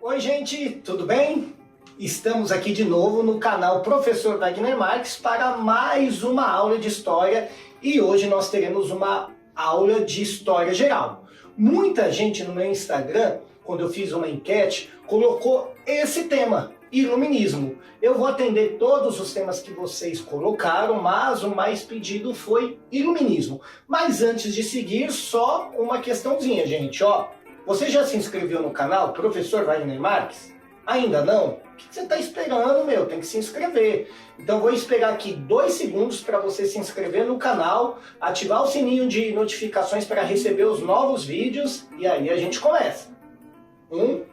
Oi gente, tudo bem? Estamos aqui de novo no canal Professor Wagner Marques para mais uma aula de História e hoje nós teremos uma aula de História Geral. Muita gente no meu Instagram, quando eu fiz uma enquete, colocou esse tema, Iluminismo. Eu vou atender todos os temas que vocês colocaram, mas o mais pedido foi Iluminismo. Mas antes de seguir, só uma questãozinha, gente, ó. Você já se inscreveu no canal Professor Wagner Marques? Ainda não? O que você está esperando, meu? Tem que se inscrever. Então vou esperar aqui 2 segundos para você se inscrever no canal, ativar o sininho de notificações para receber os novos vídeos e aí a gente começa. 1,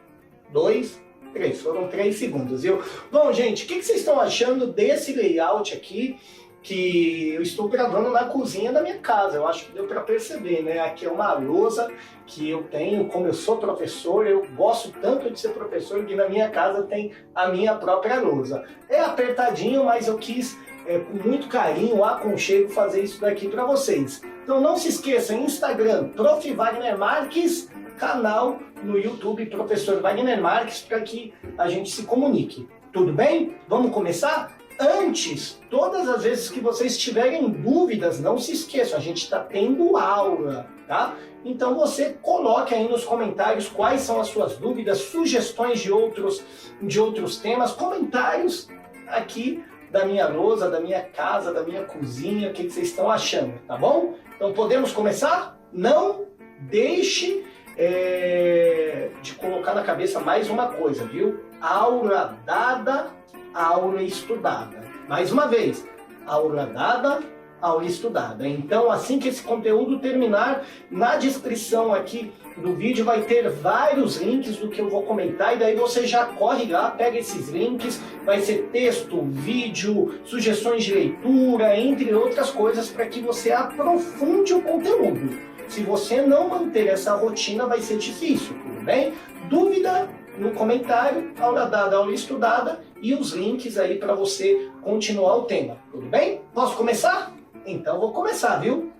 2, 3. Foram 3 segundos, viu? Bom, gente, o que vocês estão achando desse layout aqui? Que eu estou gravando na cozinha da minha casa, eu acho que deu para perceber, né? Aqui é uma lousa que eu tenho, como eu sou professor, eu gosto tanto de ser professor que na minha casa tem a minha própria lousa. É apertadinho, mas eu quis, com muito carinho, aconchego, fazer isso daqui para vocês. Então não se esqueça, Instagram, Prof. Wagner Marques, canal no YouTube, Professor Wagner Marques, para que a gente se comunique. Tudo bem? Vamos começar? Antes, todas as vezes que vocês tiverem dúvidas, não se esqueçam, a gente está tendo aula, tá? Então você coloque aí nos comentários quais são as suas dúvidas, sugestões de outros temas, comentários aqui da minha lousa, da minha casa, da minha cozinha, o que vocês estão achando, tá bom? Então podemos começar? Não deixe de colocar na cabeça mais uma coisa, viu? Aula dada, aula estudada. Mais uma vez, aula dada, aula estudada. Então, assim que esse conteúdo terminar, na descrição aqui do vídeo vai ter vários links do que eu vou comentar e daí você já corre lá, pega esses links, vai ser texto, vídeo, sugestões de leitura, entre outras coisas, para que você aprofunde o conteúdo. Se você não manter essa rotina, vai ser difícil, tudo bem? Dúvida? No comentário, aula dada, aula estudada e os links aí para você continuar o tema, tudo bem? Posso começar? Então vou começar, viu?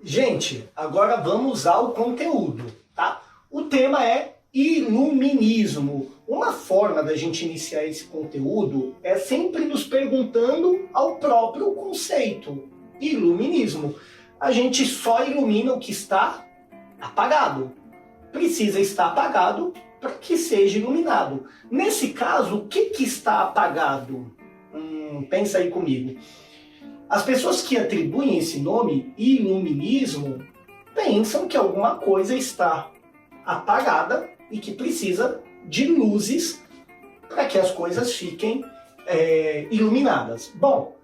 Gente, agora vamos ao conteúdo, tá? O tema é Iluminismo. Uma forma da gente iniciar esse conteúdo é sempre nos perguntando ao próprio conceito, iluminismo. A gente só ilumina o que está apagado. Precisa estar apagado para que seja iluminado. Nesse caso, o que está apagado? Pensa aí comigo. As pessoas que atribuem esse nome, iluminismo, pensam que alguma coisa está apagada e que precisa de luzes para que as coisas fiquem iluminadas. Bom,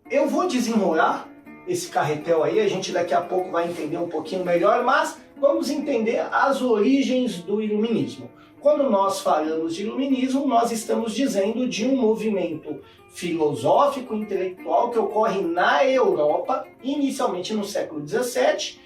eu vou desenrolar esse carretel aí, a gente daqui a pouco vai entender um pouquinho melhor, mas vamos entender as origens do iluminismo. Quando nós falamos de iluminismo, nós estamos dizendo de um movimento filosófico, intelectual que ocorre na Europa, inicialmente no século XVII,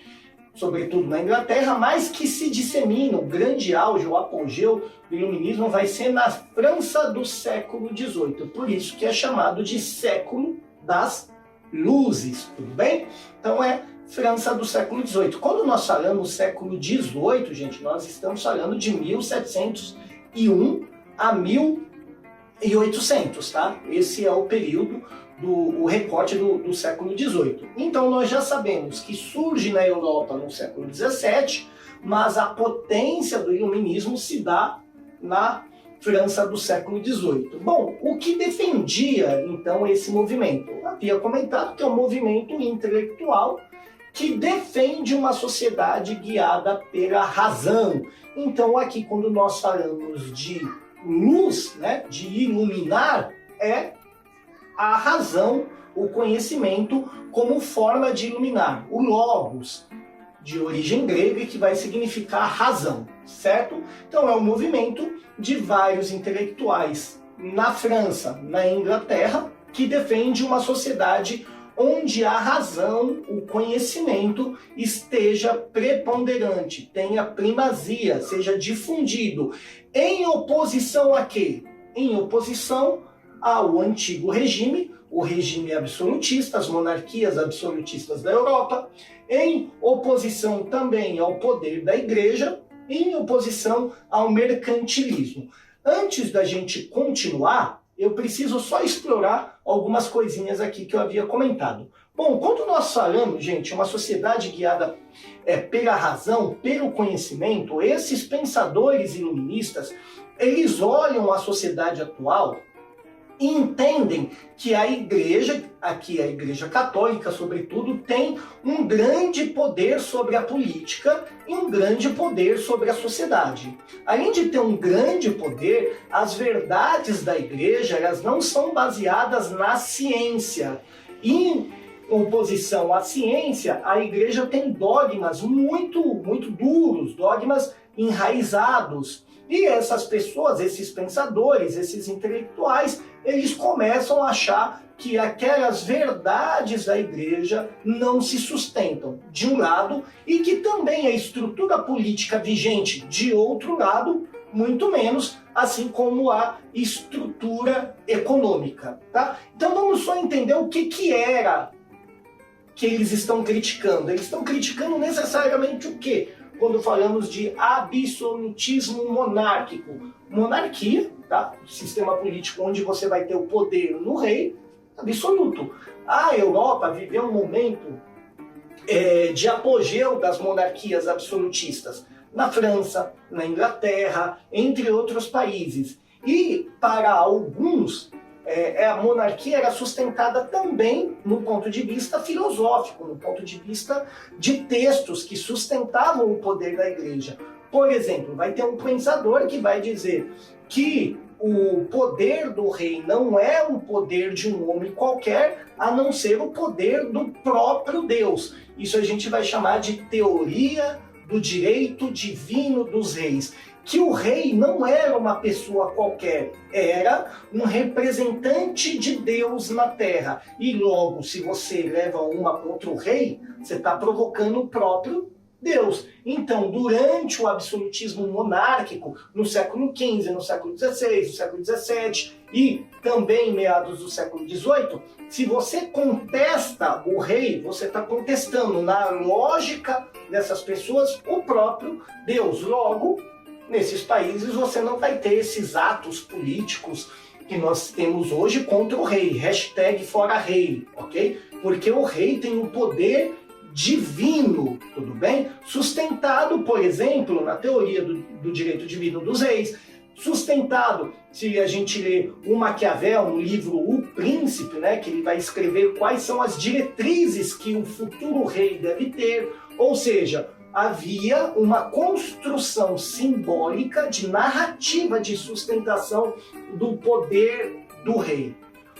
sobretudo na Inglaterra, mas que se dissemina, o grande auge, o apogeu do iluminismo vai ser na França do século XVIII, por isso que é chamado de século das luzes, tudo bem? Então é França do século XVIII. Quando nós falamos século XVIII, gente, nós estamos falando de 1701 a 1800, tá? Esse é o período o recorte do século XVIII. Então nós já sabemos que surge na Europa no século XVII, mas a potência do iluminismo se dá na França do século XVIII. Bom, o que defendia então esse movimento? Eu havia comentado que é um movimento intelectual que defende uma sociedade guiada pela razão. Então aqui quando nós falamos de luz, né, de iluminar, é a razão, o conhecimento como forma de iluminar. O logos, de origem grega, que vai significar razão, certo? Então é um movimento de vários intelectuais na França, na Inglaterra, que defende uma sociedade onde a razão, o conhecimento esteja preponderante, tenha primazia, seja difundido. Em oposição a quê? Em oposição ao antigo regime, o regime absolutista, as monarquias absolutistas da Europa, em oposição também ao poder da Igreja, em oposição ao mercantilismo. Antes da gente continuar, eu preciso só explorar algumas coisinhas aqui que eu havia comentado. Bom, quando nós falamos, gente, uma sociedade guiada pela razão, pelo conhecimento, esses pensadores iluministas, eles olham a sociedade atual e entendem que a Igreja, aqui a Igreja Católica sobretudo, tem um grande poder sobre a política e um grande poder sobre a sociedade. Além de ter um grande poder, as verdades da Igreja, elas não são baseadas na ciência. Em oposição à ciência, a Igreja tem dogmas muito duros, dogmas enraizados. E essas pessoas, esses pensadores, esses intelectuais, eles começam a achar que aquelas verdades da Igreja não se sustentam, de um lado, e que também a estrutura política vigente, de outro lado, muito menos, assim como a estrutura econômica. Tá? Então vamos só entender o que era que eles estão criticando. Eles estão criticando necessariamente o quê? Quando falamos de absolutismo monárquico. Monarquia, tá? Sistema político onde você vai ter o poder no rei absoluto. A Europa viveu um momento de apogeu das monarquias absolutistas. Na França, na Inglaterra, entre outros países. E para alguns, a monarquia era sustentada também no ponto de vista filosófico, no ponto de vista de textos que sustentavam o poder da Igreja. Por exemplo, vai ter um pensador que vai dizer que o poder do rei não é o poder de um homem qualquer, a não ser o poder do próprio Deus. Isso a gente vai chamar de teoria do direito divino dos reis. Que o rei não era uma pessoa qualquer, era um representante de Deus na terra. E logo, se você leva uma contra o rei, você está provocando o próprio Deus. Então, durante o absolutismo monárquico, no século XV, no século XVI, no século XVII e também em meados do século XVIII, se você contesta o rei, você está contestando, na lógica dessas pessoas, o próprio Deus. Logo, nesses países você não vai ter esses atos políticos que nós temos hoje contra o rei, hashtag fora rei, ok? Porque o rei tem um poder divino, tudo bem? Sustentado, por exemplo, na teoria do direito divino dos reis, sustentado, se a gente lê o Maquiavel no livro O Príncipe, né, que ele vai escrever quais são as diretrizes que o futuro rei deve ter, ou seja, havia uma construção simbólica de narrativa de sustentação do poder do rei.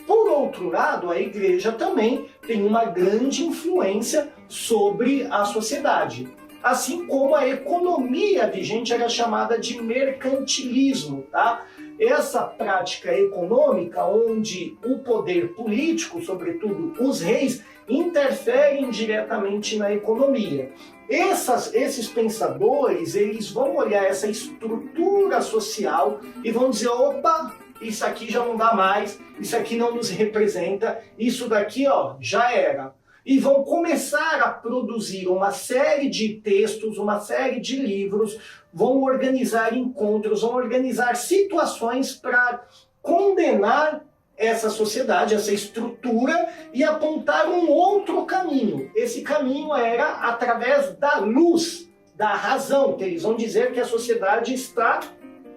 Por outro lado, a Igreja também tem uma grande influência sobre a sociedade. Assim como a economia vigente era chamada de mercantilismo, tá? Essa prática econômica onde o poder político, sobretudo os reis, interferem diretamente na economia. Esses pensadores, eles vão olhar essa estrutura social e vão dizer, opa, isso aqui já não dá mais, isso aqui não nos representa, isso daqui ó, já era. E vão começar a produzir uma série de textos, uma série de livros, vão organizar encontros, vão organizar situações para condenar essa sociedade, essa estrutura e apontar um outro caminho. Esse caminho era através da luz, da razão, que eles vão dizer que a sociedade está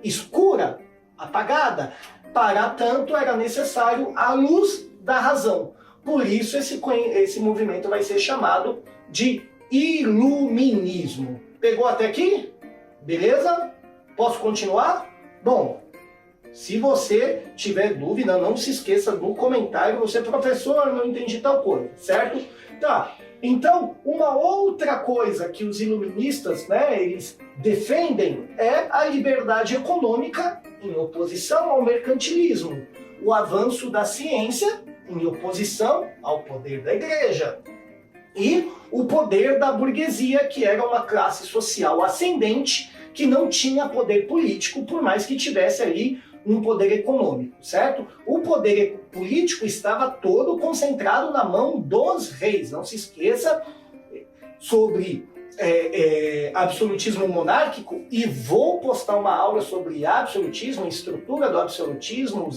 escura, apagada. Para tanto, era necessário a luz da razão. Por isso, esse movimento vai ser chamado de iluminismo. Pegou até aqui? Beleza? Posso continuar? Bom, se você tiver dúvida, não se esqueça do comentário. Você, professor, não entendi tal coisa, certo? Tá. Então, uma outra coisa que os iluministas, né, eles defendem é a liberdade econômica em oposição ao mercantilismo, o avanço da ciência em oposição ao poder da Igreja e o poder da burguesia, que era uma classe social ascendente que não tinha poder político, por mais que tivesse ali um poder econômico, certo? O poder político estava todo concentrado na mão dos reis. Não se esqueça sobre absolutismo monárquico, e vou postar uma aula sobre absolutismo, estrutura do absolutismo,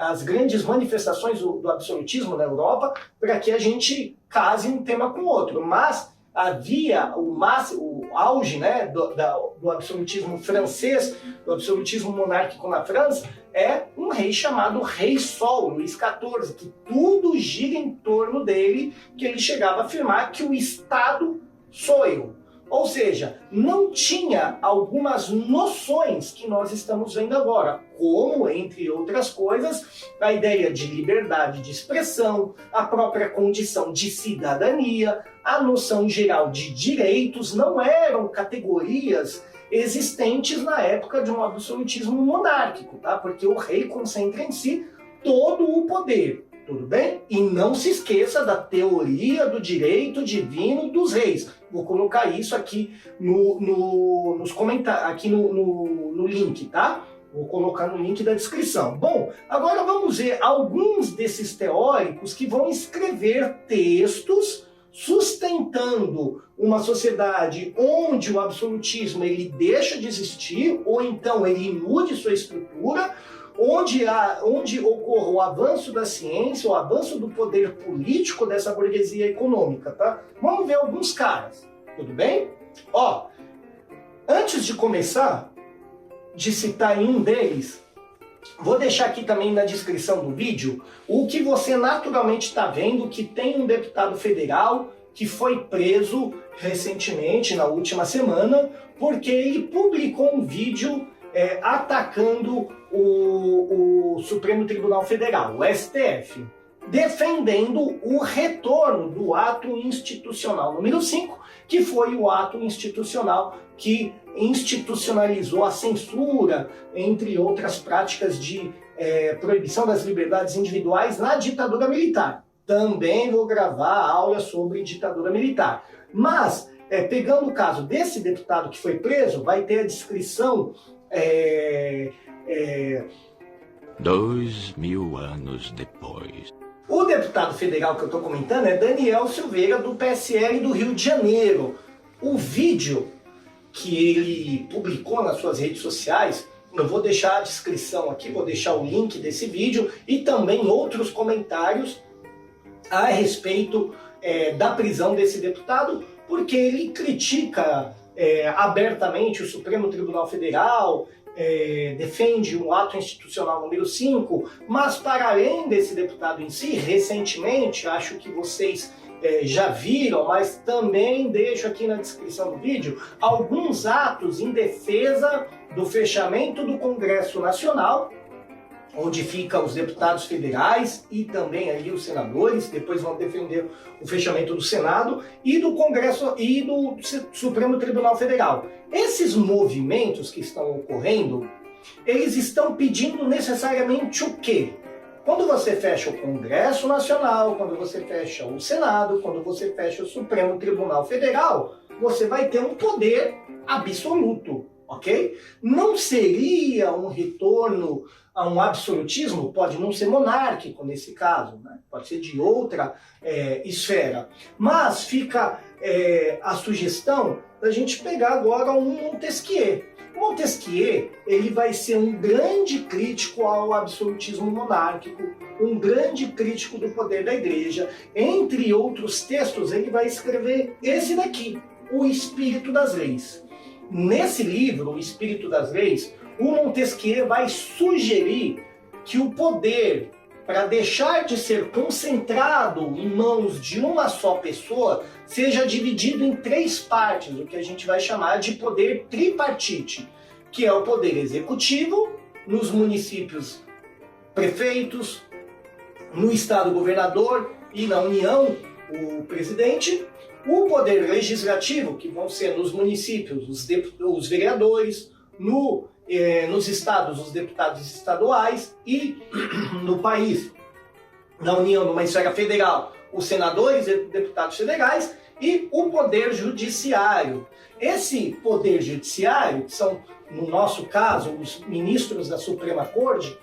as grandes manifestações do absolutismo na Europa, para que a gente case um tema com o outro. Mas havia o auge, né, do absolutismo francês, do absolutismo monárquico na França, é um rei chamado Rei Sol, Luís XIV, que tudo gira em torno dele, que ele chegava a afirmar que o Estado sou eu. Ou seja, não tinha algumas noções que nós estamos vendo agora, como, entre outras coisas, a ideia de liberdade de expressão, a própria condição de cidadania, a noção geral de direitos, não eram categorias existentes na época de um absolutismo monárquico, tá? Porque o rei concentra em si todo o poder. Tudo bem? E não se esqueça da teoria do direito divino dos reis. Vou colocar isso aqui nos comentários, aqui no link, tá? Vou colocar no link da descrição. Bom, agora vamos ver alguns desses teóricos que vão escrever textos sustentando uma sociedade onde o absolutismo ele deixa de existir, ou então ele mude sua estrutura, onde ocorra o avanço da ciência, o avanço do poder político dessa burguesia econômica, tá? Vamos ver alguns caras, tudo bem? Ó, antes de começar, de citar em um deles, vou deixar aqui também na descrição do vídeo o que você naturalmente está vendo, que tem um deputado federal que foi preso recentemente, na última semana, porque ele publicou um vídeo atacando o Supremo Tribunal Federal, o STF, defendendo o retorno do ato institucional número 5, que foi o ato institucional que institucionalizou a censura, entre outras práticas de proibição das liberdades individuais na ditadura militar. Também vou gravar aula sobre ditadura militar. Mas, pegando o caso desse deputado que foi preso, vai ter a descrição 2000 anos depois. O deputado federal que eu estou comentando é Daniel Silveira, do PSL do Rio de Janeiro. O vídeo que ele publicou nas suas redes sociais, eu vou deixar a descrição aqui, vou deixar o link desse vídeo e também outros comentários a respeito da prisão desse deputado, porque ele critica abertamente o Supremo Tribunal Federal, defende o ato institucional número 5, mas para além desse deputado em si, recentemente, acho que vocês já viram, mas também deixo aqui na descrição do vídeo, alguns atos em defesa do fechamento do Congresso Nacional, onde ficam os deputados federais e também ali os senadores, depois vão defender o fechamento do Senado e do Congresso e do Supremo Tribunal Federal. Esses movimentos que estão ocorrendo, eles estão pedindo necessariamente o quê? Quando você fecha o Congresso Nacional, quando você fecha o Senado, quando você fecha o Supremo Tribunal Federal, você vai ter um poder absoluto, ok? Não seria um retorno a um absolutismo, pode não ser monárquico nesse caso, né? Pode ser de outra esfera, mas fica a sugestão da gente pegar agora um Montesquieu. Montesquieu, ele vai ser um grande crítico ao absolutismo monárquico, um grande crítico do poder da igreja. Entre outros textos, ele vai escrever esse daqui, O Espírito das Leis. Nesse livro, O Espírito das Leis, o Montesquieu vai sugerir que o poder, para deixar de ser concentrado em mãos de uma só pessoa, seja dividido em 3 partes, o que a gente vai chamar de poder tripartite, que é o poder executivo, nos municípios prefeitos, no estado governador e na União o presidente, o poder legislativo, que vão ser nos municípios os vereadores, nos estados os deputados estaduais e no país, na União, numa esfera federal, os senadores e deputados federais e o poder judiciário. Esse poder judiciário, que são, no nosso caso, os ministros da Suprema Corte,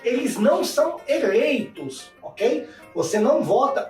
eles não são eleitos, ok? Você não vota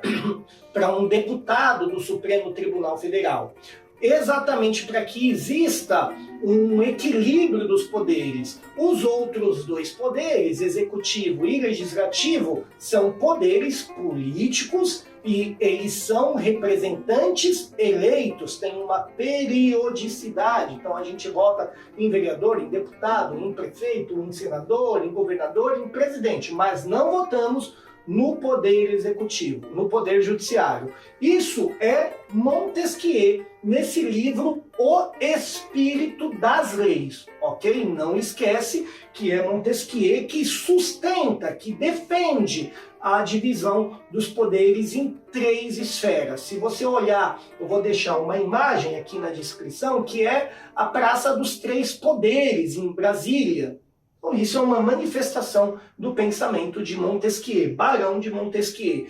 para um deputado do Supremo Tribunal Federal. Exatamente para que exista um equilíbrio dos poderes. Os outros dois poderes, executivo e legislativo, são poderes políticos e eles são representantes eleitos, tem uma periodicidade. Então a gente vota em vereador, em deputado, em prefeito, em senador, em governador, em presidente, mas não votamos no poder executivo, no poder judiciário. Isso é Montesquieu, nesse livro O Espírito das Leis, ok? Não esquece que é Montesquieu que sustenta, que defende a divisão dos poderes em 3 esferas. Se você olhar, eu vou deixar uma imagem aqui na descrição, que é a Praça dos 3 Poderes, em Brasília. Então, isso é uma manifestação do pensamento de Montesquieu, Barão de Montesquieu.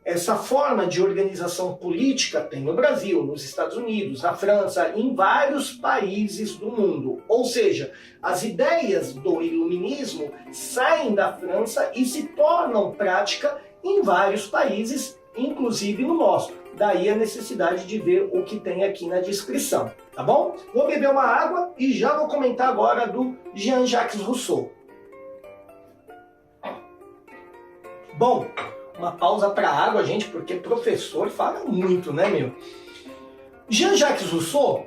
Essa forma de organização política tem no Brasil, nos Estados Unidos, na França, em vários países do mundo. Ou seja, as ideias do iluminismo saem da França e se tornam prática em vários países, inclusive no nosso. Daí a necessidade de ver o que tem aqui na descrição, tá bom? Vou beber uma água e já vou comentar agora do Jean-Jacques Rousseau. Bom, uma pausa para água, gente, porque professor fala muito, né, meu? Jean-Jacques Rousseau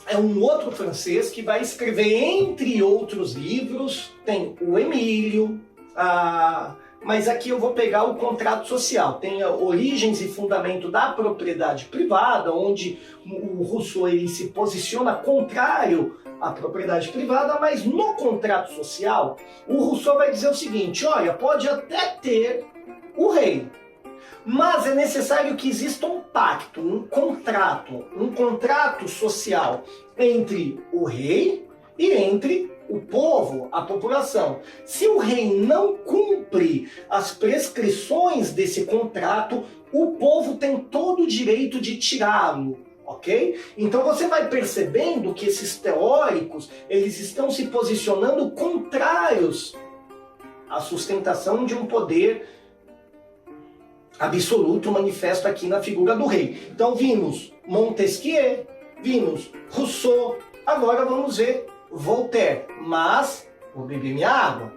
é um outro francês que vai escrever, entre outros livros, tem o Emílio, mas aqui eu vou pegar o Contrato Social. Tem a Origens e Fundamento da Propriedade Privada, onde o Rousseau ele se posiciona contrário à propriedade privada, mas no Contrato Social, o Rousseau vai dizer o seguinte: olha, pode até ter o rei, mas é necessário que exista um pacto, um contrato social entre o rei e entre o povo, a população. Se o rei não cumpre as prescrições desse contrato, o povo tem todo o direito de tirá-lo, ok? Então você vai percebendo que esses teóricos, eles estão se posicionando contrários à sustentação de um poder absoluto manifesto aqui na figura do rei. Então vimos Montesquieu, vimos Rousseau, agora vamos ver Voltaire, mas vou beber minha água.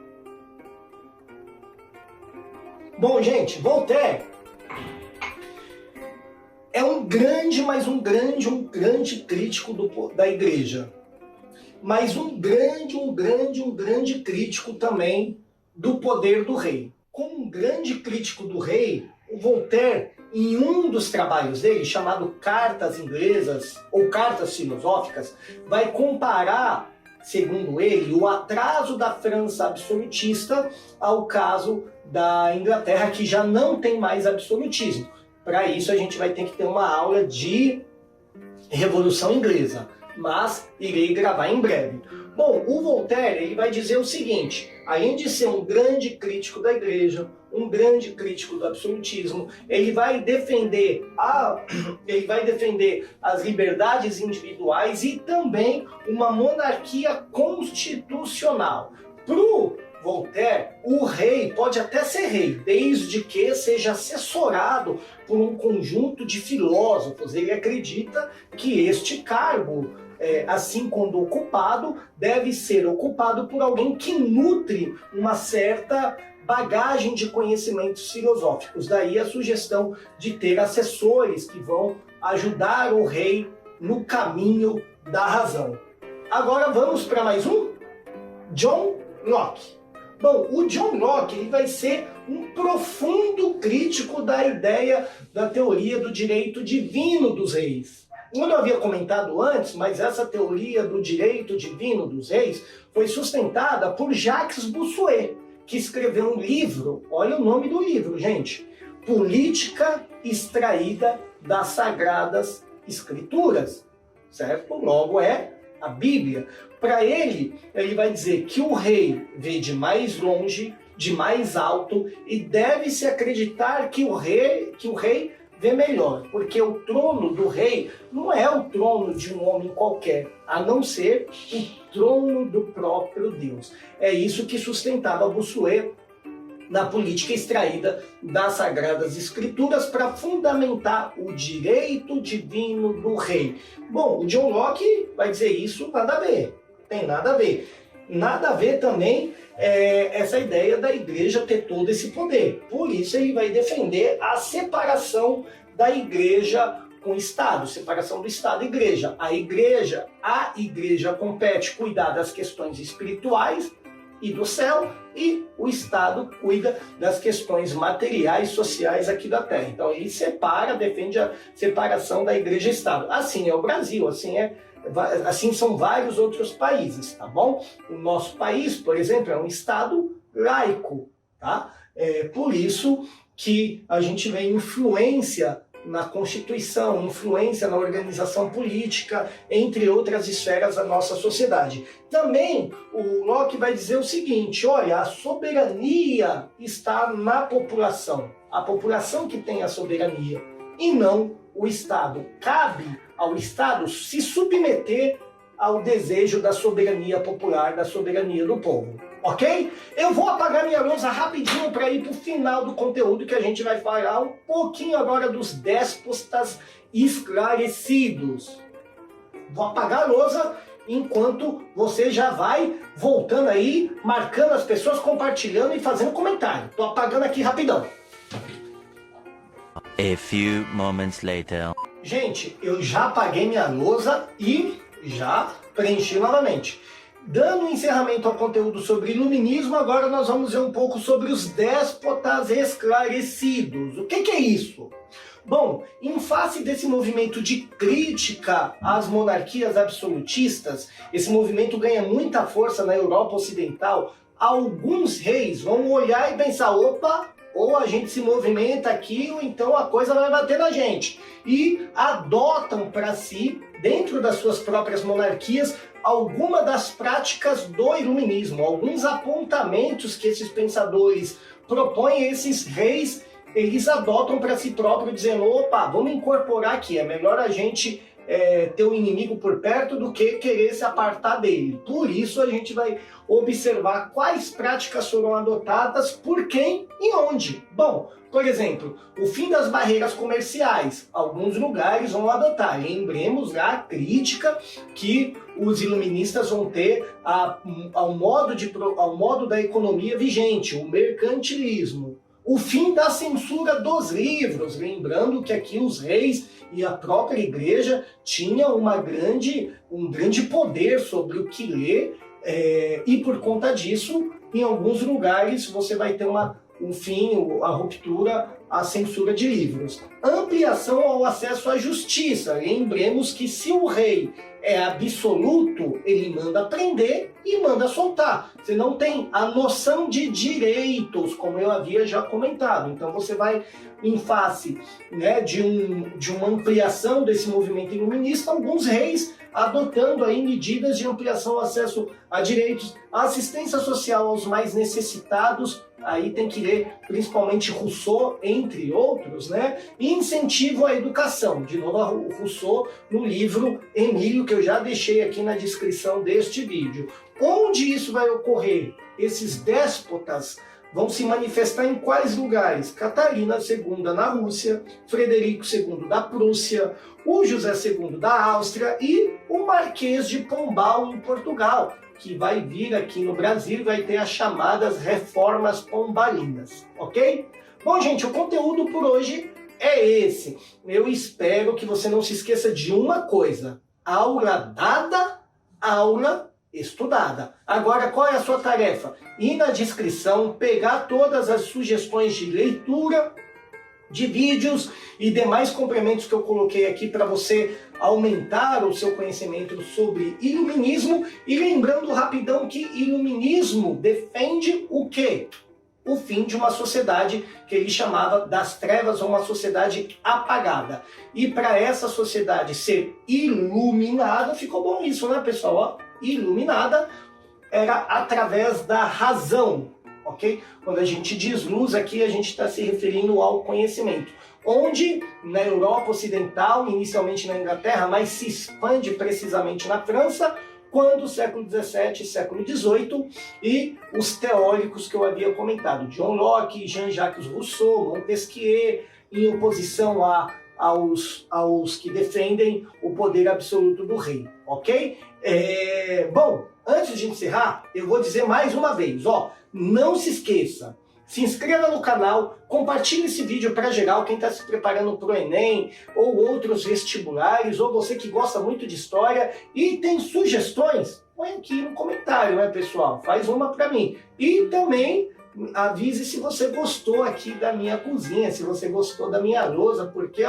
Bom, gente, Voltaire é um grande crítico da igreja, mas um grande crítico também do poder do rei. Como um grande crítico do rei, o Voltaire, em um dos trabalhos dele, chamado Cartas Inglesas ou Cartas Filosóficas, vai comparar, segundo ele, o atraso da França absolutista ao caso da Inglaterra, que já não tem mais absolutismo. Para isso a gente vai ter que ter uma aula de Revolução Inglesa, mas irei gravar em breve. Bom, o Voltaire ele vai dizer o seguinte: além de ser um grande crítico da igreja, um grande crítico do absolutismo, ele vai defender as liberdades individuais e também uma monarquia constitucional. Para o Voltaire, o rei pode até ser rei, desde que seja assessorado por um conjunto de filósofos. Ele acredita que este cargo, assim quando ocupado, deve ser ocupado por alguém que nutre uma certa bagagem de conhecimentos filosóficos. Daí a sugestão de ter assessores que vão ajudar o rei no caminho da razão. Agora vamos para mais um? John Locke. Bom, o John Locke ele vai ser um profundo crítico da ideia da teoria do direito divino dos reis. Eu não havia comentado antes, mas essa teoria do direito divino dos reis foi sustentada por Jacques Bossuet, que escreveu um livro, olha o nome do livro, gente, Política Extraída das Sagradas Escrituras, certo? Logo é a Bíblia. Para ele vai dizer que o rei vê de mais longe de mais alto e deve-se acreditar que o rei vê melhor, porque o trono do rei não é o trono de um homem qualquer, a não ser o trono do próprio Deus. É isso que sustentava Bossuet na política extraída das Sagradas Escrituras para fundamentar o direito divino do rei. Bom, o John Locke vai dizer isso, nada a ver, tem nada a ver. Nada a ver também essa ideia da igreja ter todo esse poder. Por isso ele vai defender a separação da igreja com o Estado, separação do Estado e igreja. A igreja compete cuidar das questões espirituais e do céu, e o Estado cuida das questões materiais e sociais aqui da Terra. Então ele defende a separação da igreja e Estado. Assim é o Brasil, assim são vários outros países, tá bom? O nosso país, por exemplo, é um Estado laico, tá? Por isso que a gente vê influência na Constituição, influência na organização política, entre outras esferas da nossa sociedade. Também o Locke vai dizer o seguinte, olha, a soberania está na população, a população que tem a soberania, e não o Estado. Cabe ao Estado se submeter ao desejo da soberania popular, da soberania do povo. Ok? Eu vou apagar minha lousa rapidinho para ir para o final do conteúdo, que a gente vai falar um pouquinho agora dos déspotas esclarecidos. Vou apagar a lousa enquanto você já vai voltando aí, marcando as pessoas, compartilhando e fazendo comentário. Tô apagando aqui rapidão. A few moments later. Gente, eu já apaguei minha lousa e já preenchi novamente. Dando encerramento ao conteúdo sobre iluminismo, agora nós vamos ver um pouco sobre os déspotas esclarecidos. O que é isso? Bom, em face desse movimento de crítica às monarquias absolutistas, esse movimento ganha muita força na Europa Ocidental, alguns reis vão olhar e pensar, opa, ou a gente se movimenta aqui, ou então a coisa vai bater na gente. E adotam para si, dentro das suas próprias monarquias, alguma das práticas do iluminismo, alguns apontamentos que esses pensadores propõem, esses reis, eles adotam para si próprios, dizendo, opa, vamos incorporar aqui, é melhor a gente ter um inimigo por perto do que querer se apartar dele. Por isso a gente vai observar quais práticas foram adotadas, por quem e onde. Bom, por exemplo, o fim das barreiras comerciais. Alguns lugares vão adotar. Lembremos lá a crítica que os iluministas vão ter ao modo da economia vigente, o mercantilismo. O fim da censura dos livros, lembrando que aqui os reis e a própria igreja tinham um grande poder sobre o que ler, e por conta disso, em alguns lugares você vai ter um fim, a ruptura, a censura de livros. Ampliação ao acesso à justiça. Lembremos que se o rei é absoluto, ele manda prender e manda soltar. Você não tem a noção de direitos, como eu havia já comentado. Então você vai, em face, né, de uma ampliação desse movimento iluminista, alguns reis adotando aí medidas de ampliação ao acesso a direitos, a assistência social aos mais necessitados. Aí tem que ler principalmente Rousseau, entre outros, né? E incentivo à educação. De novo, Rousseau no livro Emílio, que eu já deixei aqui na descrição deste vídeo. Onde isso vai ocorrer? Esses déspotas vão se manifestar em quais lugares? Catarina II na Rússia, Frederico II da Prússia, o José II da Áustria e o Marquês de Pombal em Portugal, que vai vir aqui no Brasil e vai ter as chamadas reformas pombalinas, ok? Bom, gente, o conteúdo por hoje é esse. Eu espero que você não se esqueça de uma coisa: aula dada, aula estudada. Agora, qual é a sua tarefa? Ir na descrição, pegar todas as sugestões de leitura, de vídeos e demais complementos que eu coloquei aqui para você aumentar o seu conhecimento sobre iluminismo. E lembrando rapidão que iluminismo defende o quê? O fim de uma sociedade que ele chamava das trevas, ou uma sociedade apagada. E para essa sociedade ser iluminada, ficou bom isso, né, pessoal? Ó, iluminada era através da razão. ok? Quando a gente diz luz aqui, a gente está se referindo ao conhecimento. Onde na Europa Ocidental, inicialmente na Inglaterra, mas se expande precisamente na França, quando o século XVII, século XVIII e os teóricos que eu havia comentado, John Locke, Jean-Jacques Rousseau, Montesquieu, em oposição aos que defendem o poder absoluto do rei, ok? Bom, antes de encerrar, eu vou dizer mais uma vez, não se esqueça, se inscreva no canal, compartilhe esse vídeo para geral, quem está se preparando para o Enem, ou outros vestibulares, ou você que gosta muito de história e tem sugestões, põe aqui no comentário, né, pessoal? Faz uma para mim. E também avise se você gostou aqui da minha cozinha, se você gostou da minha lousa, porque,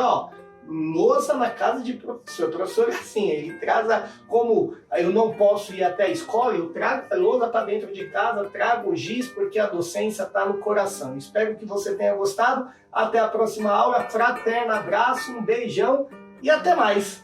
louça na casa de professor. O professor é assim, ele traz como eu não posso ir até a escola, eu trago a louça para dentro de casa, trago o giz, porque a docência está no coração. Espero que você tenha gostado. Até a próxima aula. Fraterno abraço, um beijão e até mais.